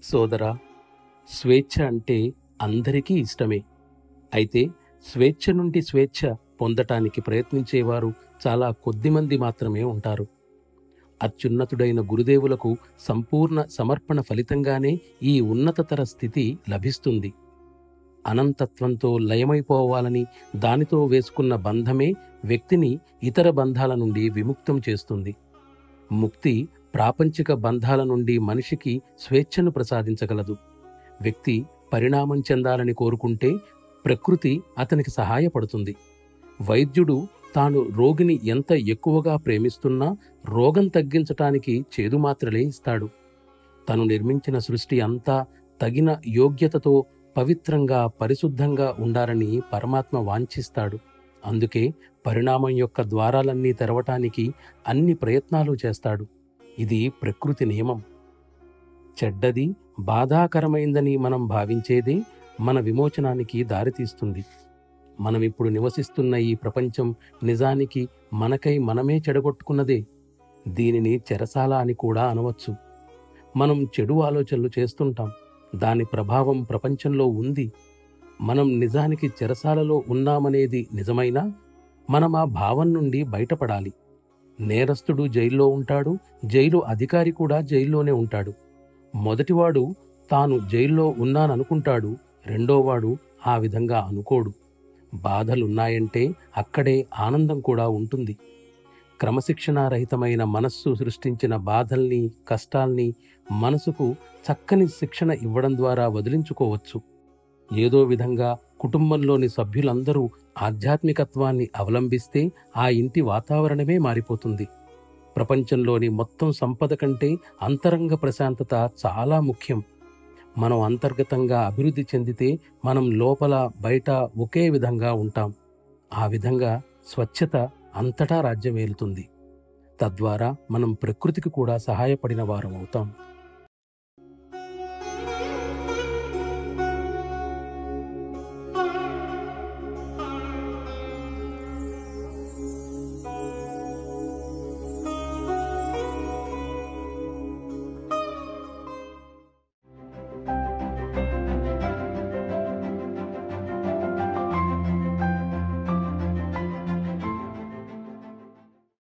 సోదరా, స్వేచ్ఛ అంటే అందరికీ ఇష్టమే. అయితే స్వేచ్ఛ నుండి స్వేచ్ఛ పొందటానికి ప్రయత్నించేవారు చాలా కొద్దిమంది మాత్రమే ఉంటారు. అత్యున్నతుడైన గురుదేవులకు సంపూర్ణ సమర్పణ ఫలితంగానే ఈ ఉన్నతతర స్థితి లభిస్తుంది. అనంతత్వంతో లయమైపోవాలని దానితో వేసుకున్న బంధమే వ్యక్తిని ఇతర బంధాల నుండి విముక్తం చేస్తుంది. ముక్తి ప్రాపంచిక బంధాల నుండి మనిషికి స్వేచ్ఛను ప్రసాదించగలదు. వ్యక్తి పరిణామం చెందాలని కోరుకుంటే ప్రకృతి అతనికి సహాయపడుతుంది. వైద్యుడు తాను రోగిని ఎంత ఎక్కువగా ప్రేమిస్తున్నా రోగం తగ్గించటానికి చేదు మాత్రలే ఇస్తాడు. తను నిర్మించిన సృష్టి అంతా తగిన యోగ్యతతో పవిత్రంగా పరిశుద్ధంగా ఉండాలని పరమాత్మ వాంఛిస్తాడు. అందుకే పరిణామం యొక్క ద్వారాలన్నీ తెరవటానికి అన్ని ప్రయత్నాలు చేస్తాడు. ఇది ప్రకృతి నియమం. చెడ్డది, బాధాకరమైందని మనం భావించేదే మన విమోచనానికి దారితీస్తుంది. మనమిప్పుడు నివసిస్తున్న ఈ ప్రపంచం నిజానికి మనకై మనమే చెడగొట్టుకున్నదే. దీనిని చెరసాల అని కూడా అనవచ్చు. మనం చెడు ఆలోచనలు చేస్తుంటాం. దాని ప్రభావం ప్రపంచంలో ఉంది. మనం నిజానికి చెరసాలలో ఉన్నామనేది నిజమైనా మనం ఆ భావం నుండి బయటపడాలి. నేరస్తుడు జైల్లో ఉంటాడు, జైలు అధికారి కూడా జైల్లోనే ఉంటాడు. మొదటివాడు తాను జైల్లో ఉన్నాననుకుంటాడు, రెండోవాడు ఆ విధంగా అనుకోడు. బాధలున్నాయంటే అక్కడే ఆనందం కూడా ఉంటుంది. క్రమశిక్షణారహితమైన మనస్సు సృష్టించిన బాధల్ని, కష్టాల్ని మనసుకు చక్కని శిక్షణ ఇవ్వడం ద్వారా వదిలించుకోవచ్చు. ఏదో విధంగా కుటుంబంలోని సభ్యులందరూ ఆధ్యాత్మికత్వాన్ని అవలంబిస్తే ఆ ఇంటి వాతావరణమే మారిపోతుంది. ప్రపంచంలోని మొత్తం సంపద కంటే అంతరంగ ప్రశాంతత చాలా ముఖ్యం. మనం అంతర్గతంగా అభివృద్ధి చెందితే మనం లోపల బయట ఒకే విధంగా ఉంటాం. ఆ విధంగా స్వచ్ఛత అంతటా రాజ్యమేలుతుంది. తద్వారా మనం ప్రకృతికి కూడా సహాయపడిన వారం అవుతాం.